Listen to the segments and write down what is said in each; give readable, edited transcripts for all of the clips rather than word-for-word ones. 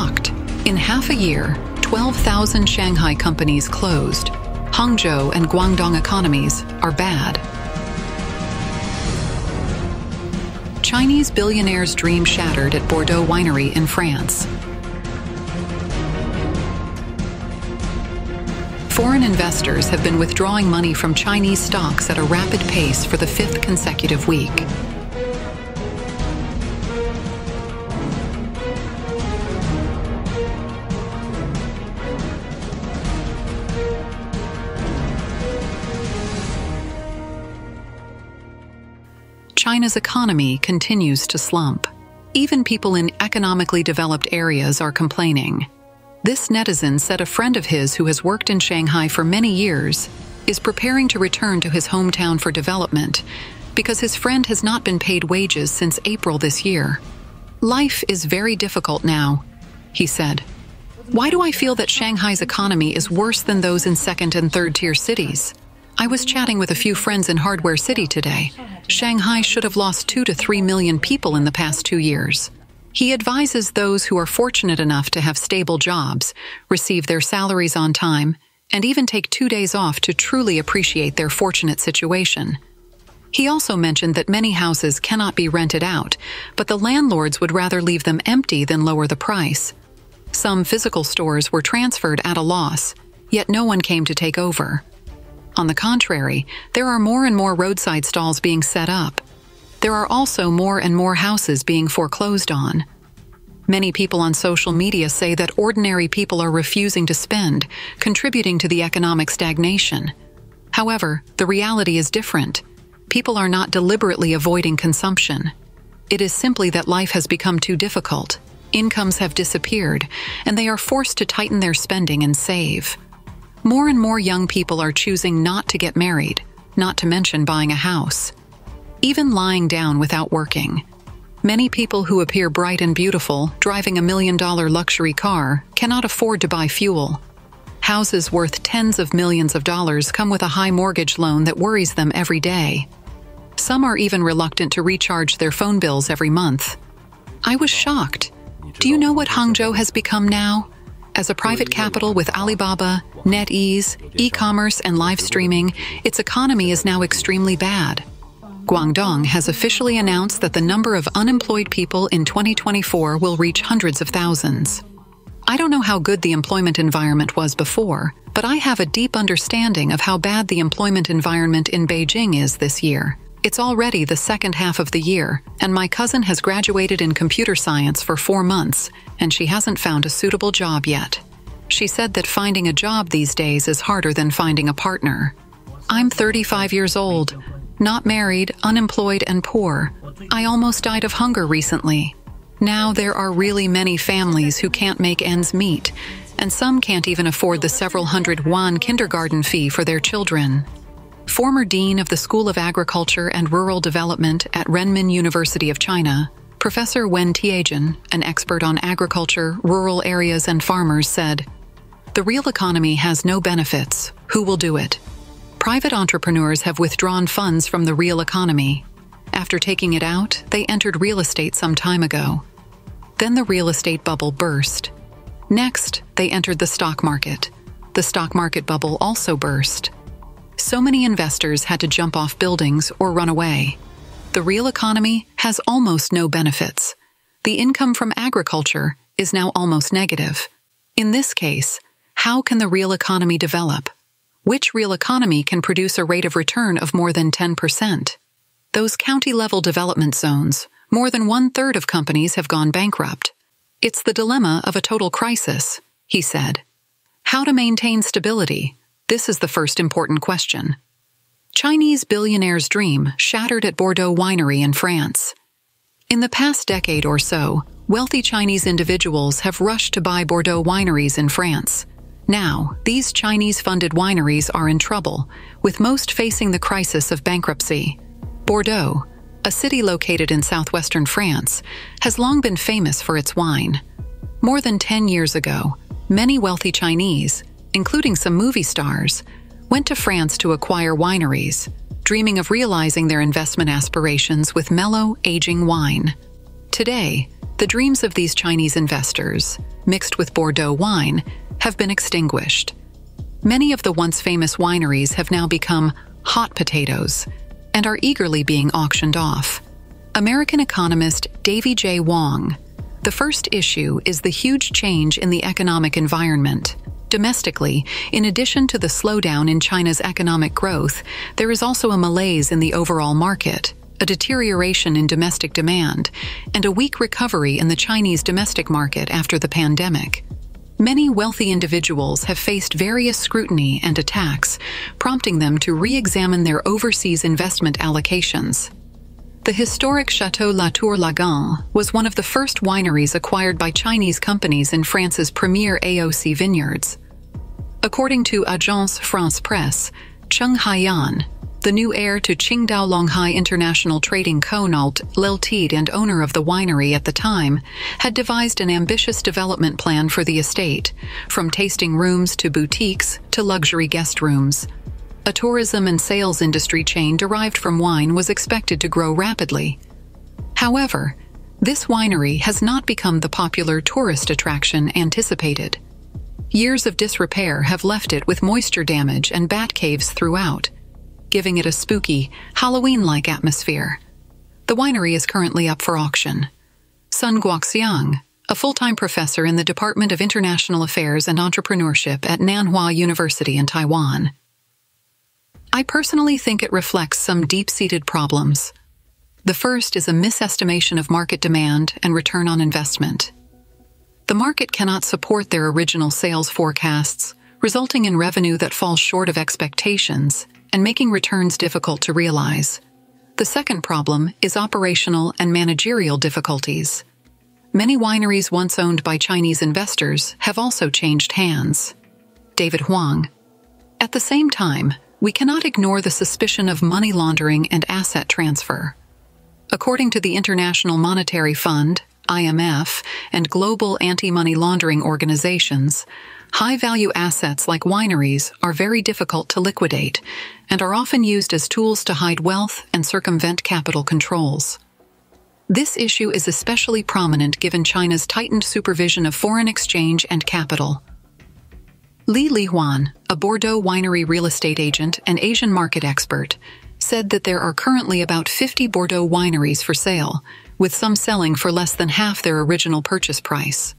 shocked. In half a year, 12,000 Shanghai companies closed. Hangzhou and Guangdong economies are bad. Chinese billionaires' dream shattered at Bordeaux winery in France. Foreign investors have been withdrawing money from Chinese stocks at a rapid pace for the fifth consecutive week. China's economy continues to slump. Even people in economically developed areas are complaining. This netizen said a friend of his who has worked in Shanghai for many years is preparing to return to his hometown for development because his friend has not been paid wages since April this year. "Life is very difficult now," he said. "Why do I feel that Shanghai's economy is worse than those in second and third tier cities? I was chatting with a few friends in Hardware City today. Shanghai should have lost 2 to 3 million people in the past 2 years. He advises those who are fortunate enough to have stable jobs, receive their salaries on time, and even take 2 days off to truly appreciate their fortunate situation. He also mentioned that many houses cannot be rented out, but the landlords would rather leave them empty than lower the price. Some physical stores were transferred at a loss, yet no one came to take over. On the contrary, there are more and more roadside stalls being set up. There are also more and more houses being foreclosed on. Many people on social media say that ordinary people are refusing to spend, contributing to the economic stagnation. However, the reality is different. People are not deliberately avoiding consumption. It is simply that life has become too difficult. Incomes have disappeared, and they are forced to tighten their spending and save. More and more young people are choosing not to get married, not to mention buying a house. Even lying down without working. Many people who appear bright and beautiful, driving a $1 million luxury car, cannot afford to buy fuel. Houses worth tens of millions of dollars come with a high mortgage loan that worries them every day. Some are even reluctant to recharge their phone bills every month. I was shocked. Do you know what Hangzhou has become now? As a private capital with Alibaba, NetEase, e-commerce, and live streaming, its economy is now extremely bad. Guangdong has officially announced that the number of unemployed people in 2024 will reach hundreds of thousands. I don't know how good the employment environment was before, but I have a deep understanding of how bad the employment environment in Beijing is this year. It's already the second half of the year, and my cousin has graduated in computer science for 4 months, and she hasn't found a suitable job yet. She said that finding a job these days is harder than finding a partner. I'm 35 years old, not married, unemployed, and poor. I almost died of hunger recently. Now there are really many families who can't make ends meet, and some can't even afford the several hundred yuan kindergarten fee for their children. Former Dean of the School of Agriculture and Rural Development at Renmin University of China, Professor Wen Tianjin, an expert on agriculture, rural areas, and farmers, said, "The real economy has no benefits. Who will do it? Private entrepreneurs have withdrawn funds from the real economy. After taking it out, they entered real estate some time ago. Then the real estate bubble burst. Next, they entered the stock market. The stock market bubble also burst. So many investors had to jump off buildings or run away. The real economy has almost no benefits. The income from agriculture is now almost negative. In this case, how can the real economy develop? Which real economy can produce a rate of return of more than 10%? Those county-level development zones, more than 1/3 of companies have gone bankrupt. It's the dilemma of a total crisis," he said. How to maintain stability? This is the first important question. Chinese billionaire's dream shattered at Bordeaux winery in France. In the past decade or so, wealthy Chinese individuals have rushed to buy Bordeaux wineries in France. Now, these Chinese-funded wineries are in trouble, with most facing the crisis of bankruptcy. Bordeaux, a city located in southwestern France, has long been famous for its wine. More than 10 years ago, many wealthy Chinese, including some movie stars, went to France to acquire wineries, dreaming of realizing their investment aspirations with mellow, aging wine. Today, The dreams of these Chinese investors, mixed with Bordeaux wine, have been extinguished. Many of the once famous wineries have now become hot potatoes and are eagerly being auctioned off. American economist Davy J. Wong. The first issue is the huge change in the economic environment. Domestically, in addition to the slowdown in China's economic growth, there is also a malaise in the overall market, a deterioration in domestic demand, and a weak recovery in the Chinese domestic market after the pandemic. Many wealthy individuals have faced various scrutiny and attacks, prompting them to re-examine their overseas investment allocations. The historic Chateau Latour-Lagan was one of the first wineries acquired by Chinese companies in France's premier AOC vineyards. According to Agence France-Presse, Cheng Haiyan, the new heir to Qingdao Longhai International Trading Co. Ltd. And owner of the winery at the time, had devised an ambitious development plan for the estate, from tasting rooms to boutiques to luxury guest rooms. A tourism and sales industry chain derived from wine was expected to grow rapidly. However, this winery has not become the popular tourist attraction anticipated. Years of disrepair have left it with moisture damage and bat caves throughout, giving it a spooky, Halloween-like atmosphere. The winery is currently up for auction. Sun Guoxiang, a full-time professor in the Department of International Affairs and Entrepreneurship at Nanhua University in Taiwan. I personally think it reflects some deep-seated problems. The first is a misestimation of market demand and return on investment. The market cannot support their original sales forecasts, resulting in revenue that falls short of expectations and making returns difficult to realize. The second problem is operational and managerial difficulties. Many wineries once owned by Chinese investors have also changed hands. David Huang. At the same time, we cannot ignore the suspicion of money laundering and asset transfer. According to the International Monetary Fund, IMF, and global anti-money laundering organizations, high-value assets like wineries are very difficult to liquidate and are often used as tools to hide wealth and circumvent capital controls. This issue is especially prominent given China's tightened supervision of foreign exchange and capital. Li Lihuan, a Bordeaux winery real estate agent and Asian market expert, said that there are currently about 50 Bordeaux wineries for sale, with some selling for less than half their original purchase price.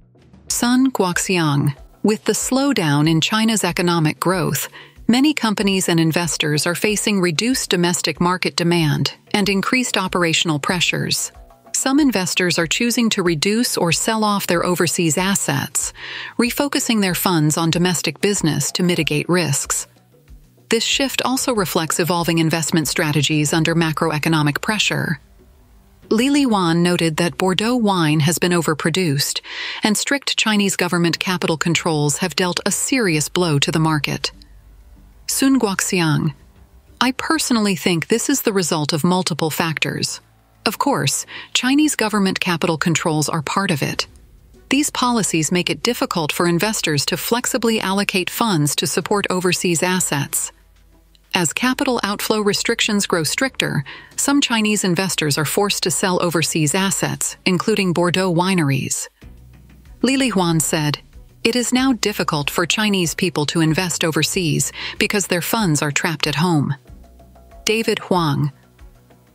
Sun Guoxiang. With the slowdown in China's economic growth, many companies and investors are facing reduced domestic market demand and increased operational pressures. Some investors are choosing to reduce or sell off their overseas assets, refocusing their funds on domestic business to mitigate risks. This shift also reflects evolving investment strategies under macroeconomic pressure. Li Lihuan noted that Bordeaux wine has been overproduced, and strict Chinese government capital controls have dealt a serious blow to the market. Sun Guoxiang. I personally think this is the result of multiple factors. Of course, Chinese government capital controls are part of it. These policies make it difficult for investors to flexibly allocate funds to support overseas assets. As capital outflow restrictions grow stricter, some Chinese investors are forced to sell overseas assets, including Bordeaux wineries. Li Lihuan said, "It is now difficult for Chinese people to invest overseas because their funds are trapped at home." David Huang.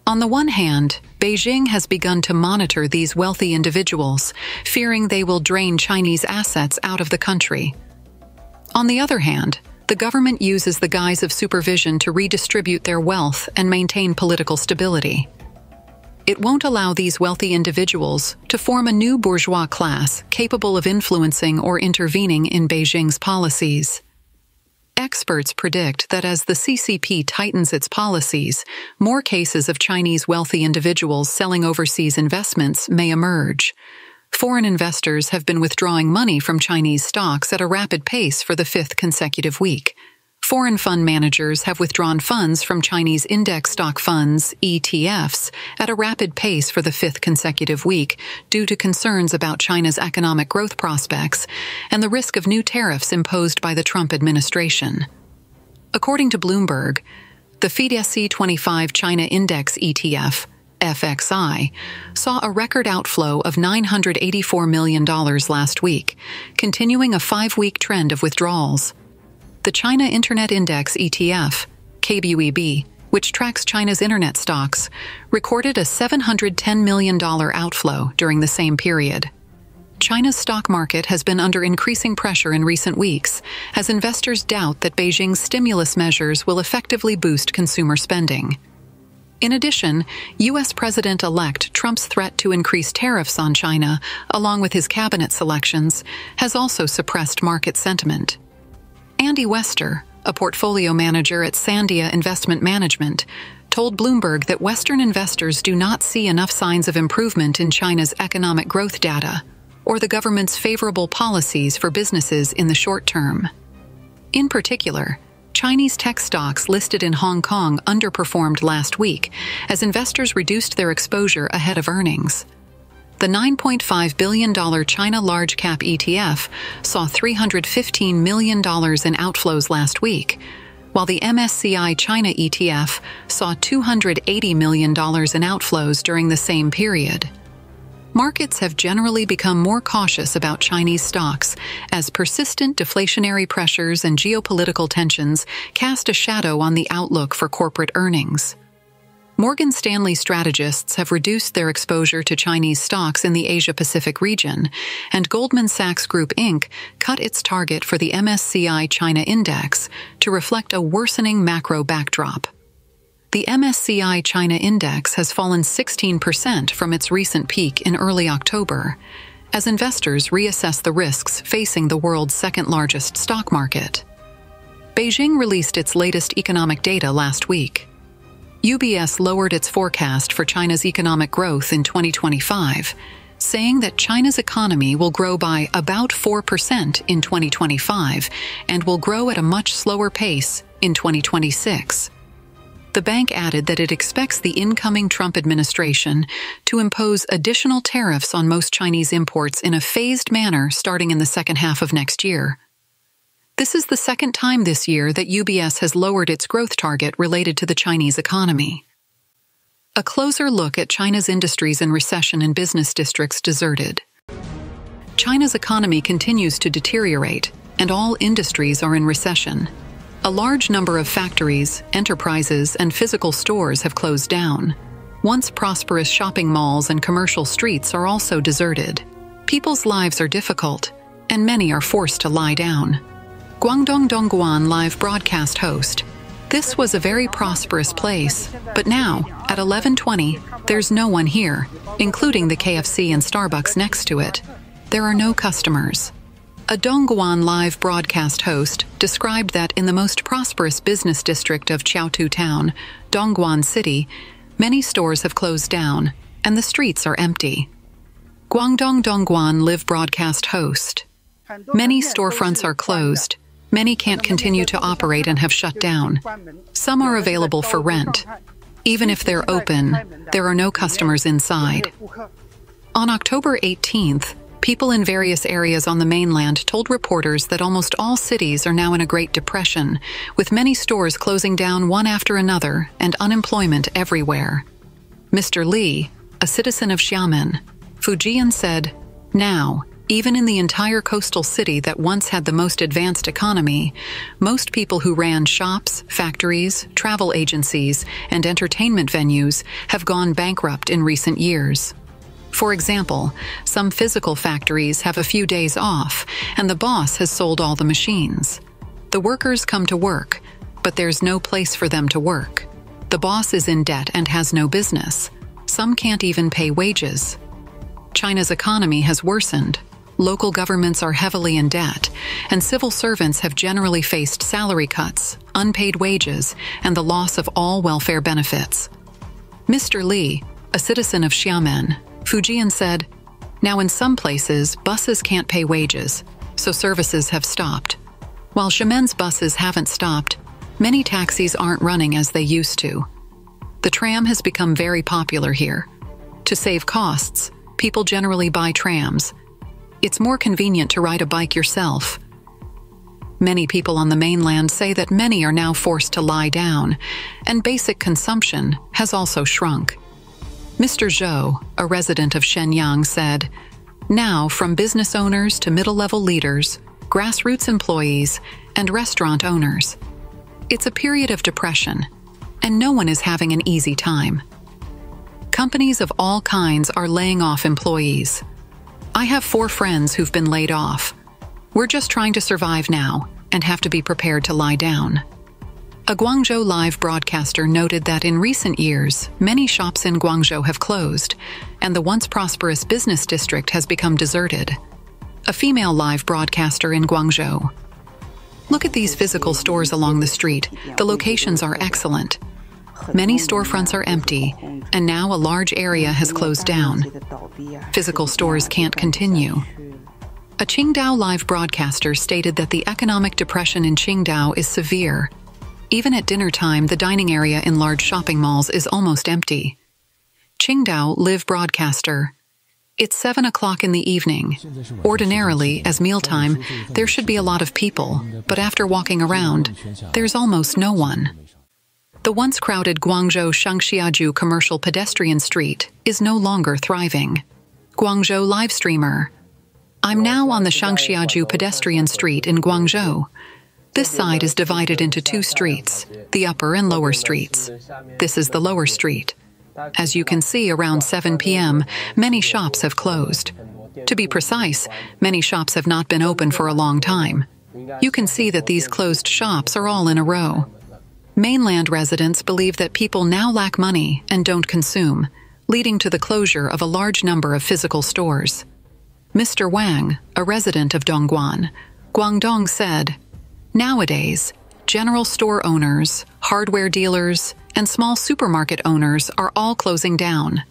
On the one hand, Beijing has begun to monitor these wealthy individuals, fearing they will drain Chinese assets out of the country. On the other hand, the government uses the guise of supervision to redistribute their wealth and maintain political stability. It won't allow these wealthy individuals to form a new bourgeois class capable of influencing or intervening in Beijing's policies. Experts predict that as the CCP tightens its policies, more cases of Chinese wealthy individuals selling overseas investments may emerge. Foreign investors have been withdrawing money from Chinese stocks at a rapid pace for the fifth consecutive week. Foreign fund managers have withdrawn funds from Chinese index stock funds, ETFs, at a rapid pace for the fifth consecutive week due to concerns about China's economic growth prospects and the risk of new tariffs imposed by the Trump administration. According to Bloomberg, the FTSE 25 China Index ETF, FXI, saw a record outflow of $984 million last week, continuing a 5-week trend of withdrawals. The China Internet Index ETF, KBUEB, which tracks China's internet stocks, recorded a $710 million outflow during the same period. China's stock market has been under increasing pressure in recent weeks as investors doubt that Beijing's stimulus measures will effectively boost consumer spending. In addition, U.S. President-elect Trump's threat to increase tariffs on China, along with his cabinet selections, has also suppressed market sentiment. Andy Wester, a portfolio manager at Sandia Investment Management, told Bloomberg that Western investors do not see enough signs of improvement in China's economic growth data or the government's favorable policies for businesses in the short term. In particular, Chinese tech stocks listed in Hong Kong underperformed last week as investors reduced their exposure ahead of earnings. The $9.5 billion China Large Cap ETF saw $315 million in outflows last week, while the MSCI China ETF saw $280 million in outflows during the same period. Markets have generally become more cautious about Chinese stocks as persistent deflationary pressures and geopolitical tensions cast a shadow on the outlook for corporate earnings. Morgan Stanley strategists have reduced their exposure to Chinese stocks in the Asia-Pacific region, and Goldman Sachs Group Inc. cut its target for the MSCI China Index to reflect a worsening macro backdrop. The MSCI China Index has fallen 16% from its recent peak in early October, as investors reassess the risks facing the world's second-largest stock market. Beijing released its latest economic data last week. UBS lowered its forecast for China's economic growth in 2025, saying that China's economy will grow by about 4% in 2025 and will grow at a much slower pace in 2026. The bank added that it expects the incoming Trump administration to impose additional tariffs on most Chinese imports in a phased manner starting in the second half of next year. This is the second time this year that UBS has lowered its growth target related to the Chinese economy. A closer look at China's industries in recession and business districts deserted. China's economy continues to deteriorate, and all industries are in recession. A large number of factories, enterprises, and physical stores have closed down. Once prosperous shopping malls and commercial streets are also deserted. People's lives are difficult, and many are forced to lie down. Guangdong Dongguan live broadcast host. This was a very prosperous place, but now, at 11:20, there's no one here, including the KFC and Starbucks next to it. There are no customers. A Dongguan live broadcast host described that in the most prosperous business district of Chaotu Town, Dongguan City, many stores have closed down, and the streets are empty. Guangdong Dongguan live broadcast host. Many storefronts are closed. Many can't continue to operate and have shut down. Some are available for rent. Even if they're open, there are no customers inside. On October 18th, people in various areas on the mainland told reporters that almost all cities are now in a Great Depression, with many stores closing down one after another and unemployment everywhere. Mr. Li, a citizen of Xi'an, Fujian said, "Now, even in the entire coastal city that once had the most advanced economy, most people who ran shops, factories, travel agencies, and entertainment venues have gone bankrupt in recent years. For example, some physical factories have a few days off, and the boss has sold all the machines. The workers come to work, but there's no place for them to work. The boss is in debt and has no business. Some can't even pay wages. China's economy has worsened. Local governments are heavily in debt, and civil servants have generally faced salary cuts, unpaid wages, and the loss of all welfare benefits." Mr. Li, a citizen of Xiamen, Fujian said, "Now in some places, buses can't pay wages, so services have stopped. While Xiamen's buses haven't stopped, many taxis aren't running as they used to. The tram has become very popular here. To save costs, people generally buy trams. It's more convenient to ride a bike yourself." Many people on the mainland say that many are now forced to lie down, and basic consumption has also shrunk. Mr. Zhou, a resident of Shenyang, said, "Now, from business owners to middle-level leaders, grassroots employees, and restaurant owners, it's a period of depression, and no one is having an easy time. Companies of all kinds are laying off employees. I have 4 friends who've been laid off. We're just trying to survive now and have to be prepared to lie down." A Guangzhou live broadcaster noted that in recent years, many shops in Guangzhou have closed, and the once prosperous business district has become deserted. A female live broadcaster in Guangzhou: "Look at these physical stores along the street. The locations are excellent. Many storefronts are empty, and now a large area has closed down. Physical stores can't continue." A Qingdao live broadcaster stated that the economic depression in Qingdao is severe. Even at dinner time, the dining area in large shopping malls is almost empty. Qingdao live broadcaster: "It's 7 o'clock in the evening. Ordinarily, as mealtime, there should be a lot of people, but after walking around, there's almost no one." The once crowded Guangzhou Shangxiaju commercial pedestrian street is no longer thriving. Guangzhou live streamer: "I'm now on the Shangxiaju pedestrian street in Guangzhou. This side is divided into 2 streets, the upper and lower streets. This is the lower street. As you can see, around 7 p.m., many shops have closed. To be precise, many shops have not been open for a long time. You can see that these closed shops are all in a row." Mainland residents believe that people now lack money and don't consume, leading to the closure of a large number of physical stores. Mr. Wang, a resident of Dongguan, Guangdong, said, "Nowadays, general store owners, hardware dealers, and small supermarket owners are all closing down.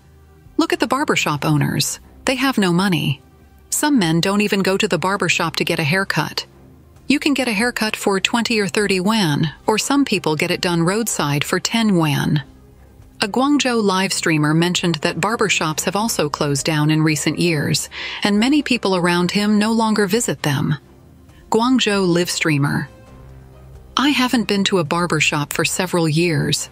Look at the barbershop owners. They have no money. Some men don't even go to the barbershop to get a haircut. You can get a haircut for 20 or 30 yuan, or some people get it done roadside for 10 yuan." A Guangzhou live streamer mentioned that barbershops have also closed down in recent years, and many people around him no longer visit them. Guangzhou live streamer: "I haven't been to a barbershop for several years.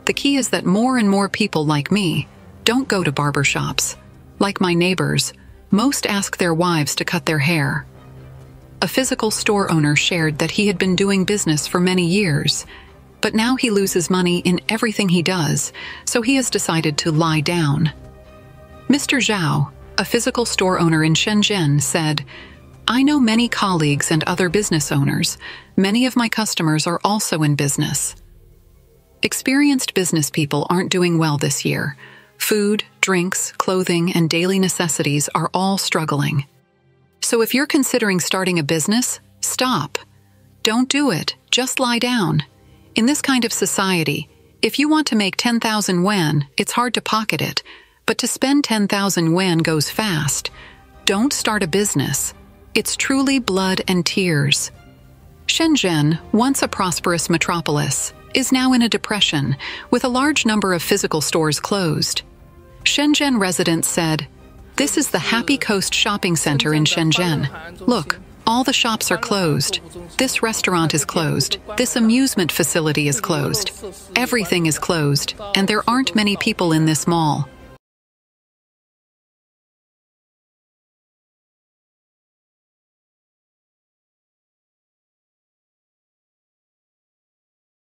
The key is that more and more people like me don't go to barbershops. Like my neighbors, most ask their wives to cut their hair." A physical store owner shared that he had been doing business for many years, but now he loses money in everything he does, so he has decided to lie down. Mr. Zhao, a physical store owner in Shenzhen, said, "I know many colleagues and other business owners. Many of my customers are also in business. Experienced business people aren't doing well this year. Food, drinks, clothing, and daily necessities are all struggling. So if you're considering starting a business, stop. Don't do it. Just lie down. In this kind of society, if you want to make 10,000 yuan, it's hard to pocket it, but to spend 10,000 yuan goes fast. Don't start a business. It's truly blood and tears." Shenzhen, once a prosperous metropolis, is now in a depression, with a large number of physical stores closed. Shenzhen residents said, "This is the Happy Coast shopping center in Shenzhen. Look, all the shops are closed. This restaurant is closed. This amusement facility is closed. Everything is closed, and there aren't many people in this mall.